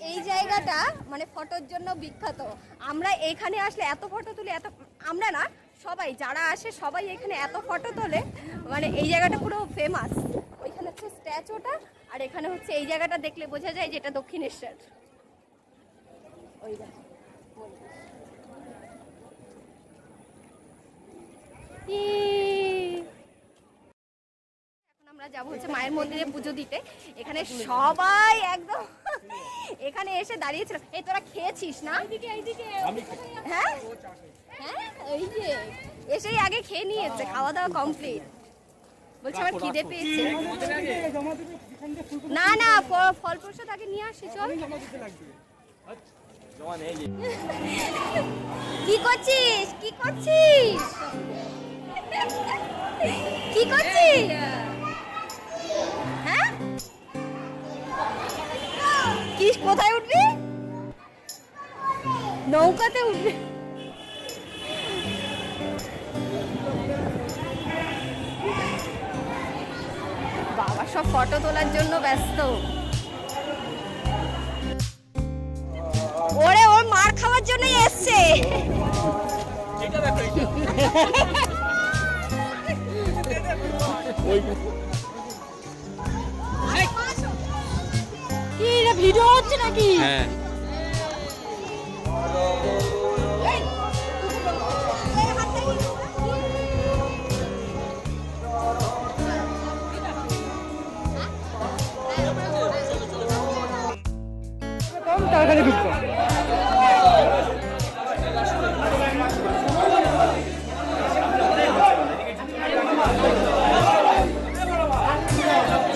এই জায়গাটা মানে ফটোর জন্য বিখ্যাত। আমরা এখানে আসলে এত ফটো তুলি, এত আমরা না সবাই যারা আসে সবাই এখানে এত ফটো তোলে, মানে এই জায়গাটা পুরো ফেমাস। ওইখানে হচ্ছে স্ট্যাচুটা, আর এখানে হচ্ছে এই জায়গাটা দেখলে বোঝা যায় যেটা দক্ষিণেশ্বর। ওই দেখো আমরা যাবো হচ্ছে মায়ের মন্দিরে পুজো দিতে। এখানে সবাই একদম এখানে এসে দাঁড়িয়েছিল। এই তোরা খেয়েছিস না? হ্যাঁ হ্যাঁ, এই যে এসেই আগে খেয়ে নিয়েছে, খাওয়া দাওয়া কমপ্লিট। বলছে আমার খিদে পেয়েছে। না না, ফল প্রসাদ আগে নিয়ে আসি, চল। কি করছিস কি করছিস কি করছিস? হ্যাঁ, কি কোথায় উঠবি? নৌকাতে উঠবি? বাবা সব ফটো তোলার জন্য ব্যস্ত। ওরে ওর মার খাওয়ার জন্যই এসছে। কি রে, ভিডিও হচ্ছে নাকি? হ্যাঁ।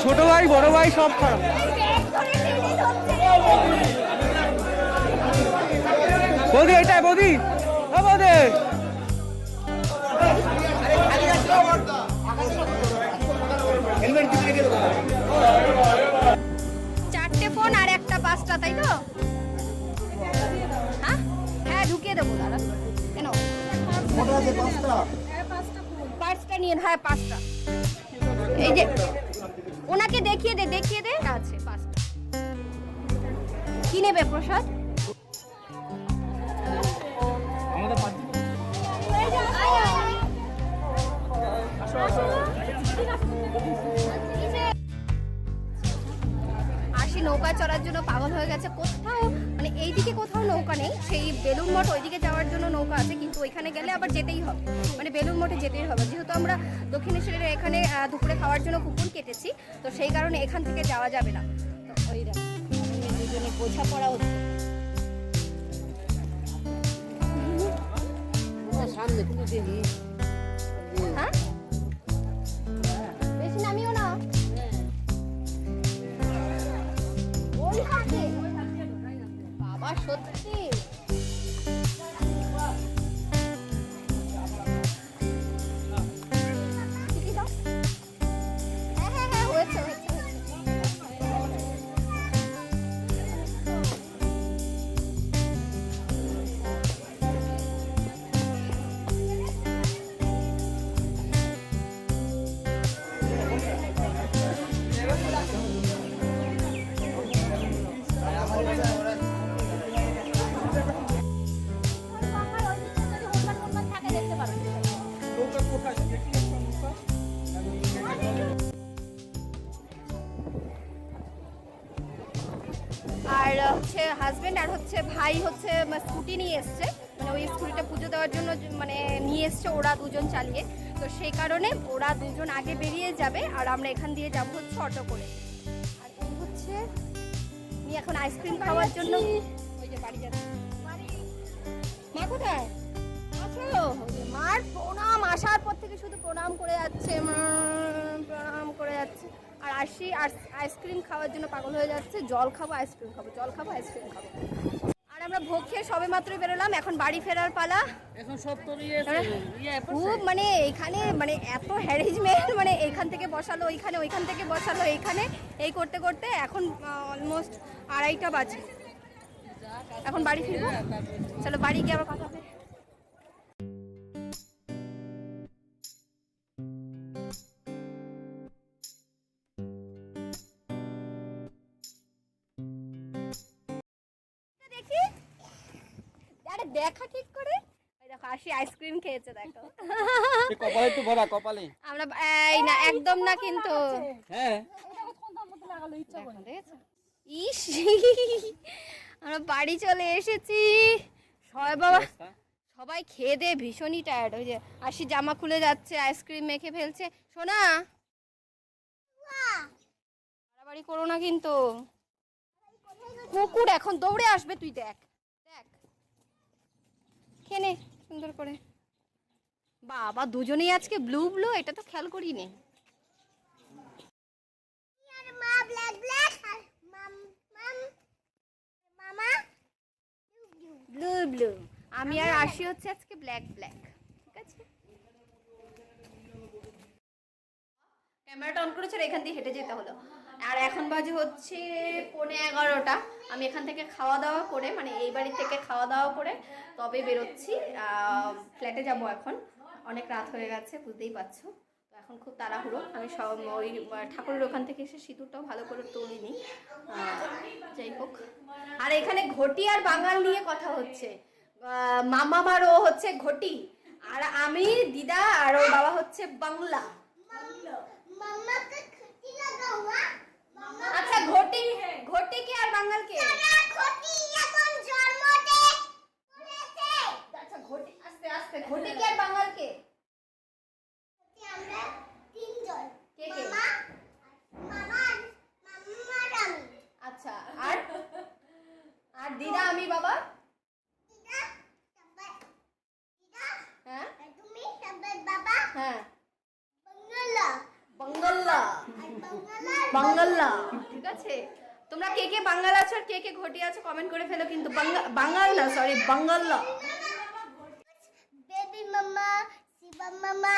ছোট ভাই বড় ভাই সব খারাপ। বৌদি এটাই বৌদি, বৌদি চারটে ফোন আর একটা পাঁচটা, তাই তো? হ্যাঁ হ্যাঁ, ঢুকিয়ে দেবো দাদা। কেন পাঁচটা নিয়ে? হ্যাঁ পাঁচটা। এই যে ওনাকে দেখিয়ে দে আছে পাঁচটা। কি নেবে প্রসাদ? আশি নৌকা চড়ার জন্য পাগল হয়ে গেছে। কোথাও মানে এইদিকে কোথাও নৌকা নেই, সেই বেলুড় মঠ ওইদিকে যাওয়ার জন্য নৌকা আছে, কিন্তু ওইখানে গেলে আবার যেতেই হবে, মানে বেলুড় মঠে যেতেই হবে। যেহেতু আমরা দক্ষিণেশ্বরের এখানে দুপুরে খাওয়ার জন্য কুপন কেটেছি, তো সেই কারণে এখান থেকে যাওয়া যাবে না। তো ওই দুজনে বোঝাপড়া হচ্ছে। হ্যাঁ, বেশি নামিও না। বাবা সত্যি হ্যাঁ হ্যাঁ হ্যাঁ, হয়েছে হয়েছে। আর হচ্ছে হাজবেন্ড আর হচ্ছে ভাই হচ্ছে স্কুটি নিয়ে এসছে, মানে ওই স্কুটিটা পুজো দেওয়ার জন্য মানে নিয়ে এসছে ওরা দুজন চালিয়ে। তো সেই কারণে ওরা দুজন আগে বেরিয়ে যাবে, আর আমরা এখান দিয়ে যাবো হচ্ছে অটো করে। আর এই হচ্ছে আমি এখন আইসক্রিম খাওয়ার জন্য ওই যে বাড়ি যাচ্ছি। মা কোথায়? আসো। মার প্রণাম, আসার পর থেকে শুধু প্রণাম করে যাচ্ছে, প্রণাম করে যাচ্ছে। আর আসি আর আইসক্রিম খাওয়ার জন্য পাগল হয়ে যাচ্ছে। জল খাবো, আইসক্রিম খাবো, জল খাবো, আইসক্রিম খাবো। আর আমরা ভোগ খেয়ে সবে মাত্রই বেরোলাম, এখন বাড়ি ফেরার পালা। এখন সব খুব মানে এখানে মানে এত হ্যারেজমেন্ট, মানে এইখান থেকে বসালো ওইখানে, ওইখান থেকে বসালো এইখানে, এই করতে করতে এখন অলমোস্ট 2:30 বাজে। এখন বাড়ি ফিরবো, চলো বাড়ি গিয়ে আবার কথা হবে। আরে দেখা ঠিক করে। এই দেখো আশি আইসক্রিম খেয়েছে দেখো। কপালে একটু ভরা কপালে। আমরা এই না একদম না কিন্তু। হ্যাঁ ইস আমরা বাড়ি চলে এসেছি সবাই বাবা সবাই খেয়ে দিয়ে ভীষণই টায়ার্ড হয়ে যায় আশি জামা খুলে যাচ্ছে আইসক্রিম মেখে ফেলছে সোনা বাড়াবাড়ি করো না কিন্তু কুকুর এখন দৌড়ে আসবে তুই দেখ দেখ খেয়ে নে সুন্দর করে বাবা দুজনেই আজকে ব্লু ব্লু এটা তো খেয়াল করিনি ব্লু ব্লু আমি আর আশি হচ্ছে আজকে ব্ল্যাক ব্ল্যাক ঠিক আছে ক্যামেরাটা অন করেছে এখান দিয়ে হেঁটে যেতে হলো আর এখন বাজে হচ্ছে 11:15 আমি এখান থেকে খাওয়া দাওয়া করে মানে এই বাড়ি থেকে খাওয়া দাওয়া করে তবে বেরোচ্ছি ফ্ল্যাটে যাব এখন অনেক রাত হয়ে গেছে বুঝতেই পারছো তো এখন খুব তাড়াহুড়ো আমি সব ওই ঠাকুরের ওখান থেকে এসে সিঁদুরটাও ভালো করে তুলিনি যাই হোক আর এখানে ঘটি আর বাঙাল নিয়ে কথা হচ্ছে মামামারও হচ্ছে ঘটি আর আমি দিদা আর ওর বাবা হচ্ছে বাংলা আচ্ছা ঘটি ঘটি কে আর বাঙাল কে আচ্ছা ঘটি আস্তে আস্তে ঘটি কে আর বাঙাল কে কে কে আচ্ছা আর আর দিদা আমি বাবা হ্যাঁ হ্যাঁ বাংলা বাংলা ঠিক আছে তোমরা কে কে বাঙাল আছো আর কে কে ঘটি আছো কমেন্ট করে ফেলো কিন্তু বাঙাল না সরি বাংলা বেবি মামা শিবা মামা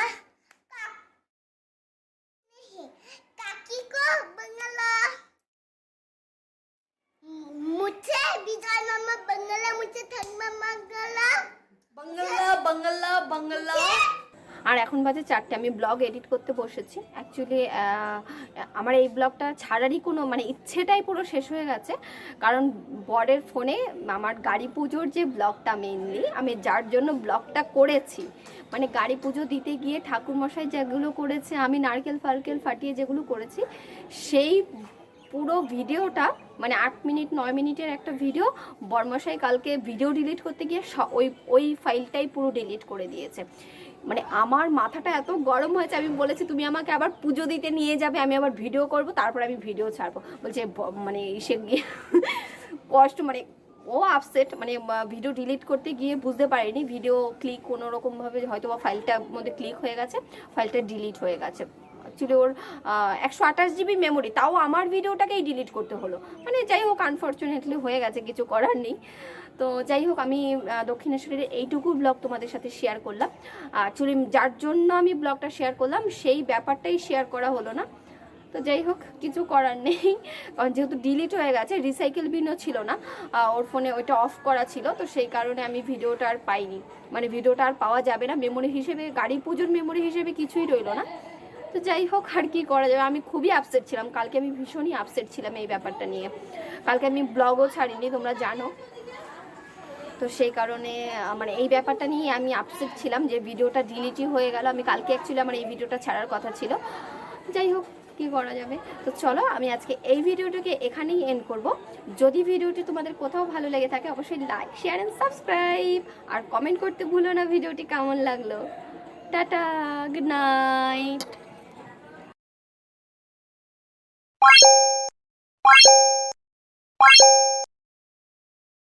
কাকি কো বাংলা মুঝে বিজয় মামা বাংলা মুঝে থান মামা বাংলা বাংলা আর এখন বাজে 4টে আমি ব্লগ এডিট করতে বসেছি অ্যাকচুয়ালি আমার এই ব্লগটা ছাড়ারই কোনো মানে ইচ্ছেটাই পুরো শেষ হয়ে গেছে কারণ বরের ফোনে আমার গাড়ি পুজোর যে ব্লগটা মেইনলি আমি যার জন্য ব্লগটা করেছি মানে গাড়ি পুজো দিতে গিয়ে ঠাকুরমশাই যেগুলো করেছে আমি নারকেল ফারকেল ফাটিয়ে যেগুলো করেছি সেই পুরো ভিডিওটা মানে 8 মিনিট 9 মিনিটের একটা ভিডিও বরমশাই কালকে ভিডিও ডিলিট করতে গিয়ে ওই ফাইলটাই পুরো ডিলিট করে দিয়েছে মানে আমার মাথাটা এত গরম হয়েছে আমি বলেছি তুমি আমাকে আবার পুজো দিতে নিয়ে যাবে আমি আবার ভিডিও করব তারপর আমি ভিডিও ছাড়বো বলছে মানে সে গিয়ে কষ্ট মানে ও আপসেট মানে ভিডিও ডিলিট করতে গিয়ে বুঝতে পারিনি ভিডিও ক্লিক কোনো রকমভাবে হয়তো বা ফাইলটার মধ্যে ক্লিক হয়ে গেছে ফাইলটা ডিলিট হয়ে গেছে অ্যাকচুয়ালি ওর 128 জিবি মেমোরি তাও আমার ভিডিওটাকেই ডিলিট করতে হলো মানে যাই হোক আনফর্চুনেটলি হয়ে গেছে কিছু করার নেই তো যাই হোক আমি দক্ষিণেশ্বরের এইটুকু ব্লগ তোমাদের সাথে শেয়ার করলাম অ্যাকচুয়ালি যার জন্য আমি ব্লগটা শেয়ার করলাম সেই ব্যাপারটাই শেয়ার করা হলো না তো যাই হোক কিছু করার নেই কারণ যেহেতু ডিলিট হয়ে গেছে রিসাইকেল বিনও ছিল না ওর ফোনে ওইটা অফ করা ছিল তো সেই কারণে আমি ভিডিওটা আর পাইনি মানে ভিডিওটা আর পাওয়া যাবে না মেমোরি হিসেবে গাড়ি পুজোর মেমোরি হিসেবে কিছুই রইলো না তো যাই হোক আর কি করা যাবে আমি খুবই আপসেট ছিলাম কালকে আমি ভীষণই আপসেট ছিলাম এই ব্যাপারটা নিয়ে কালকে আমি ব্লগও ছাড়িনি তোমরা জানো তো সেই কারণে মানে এই ব্যাপারটা নিয়ে আমি আপসেট ছিলাম যে ভিডিওটা ডিলিটই হয়ে গেল আমি কালকে অ্যাকচুয়ালি আমার এই ভিডিওটা ছাড়ার কথা ছিল যাই হোক কি করা যাবে তো চলো আমি আজকে এই ভিডিওটাকে এখানেই এন্ড করব যদি ভিডিওটি তোমাদের কোথাও ভালো লেগে থাকে অবশ্যই লাইক শেয়ার এন্ড সাবস্ক্রাইব আর কমেন্ট করতে ভুলো না ভিডিওটি কেমন লাগলো টাটা গুড নাইট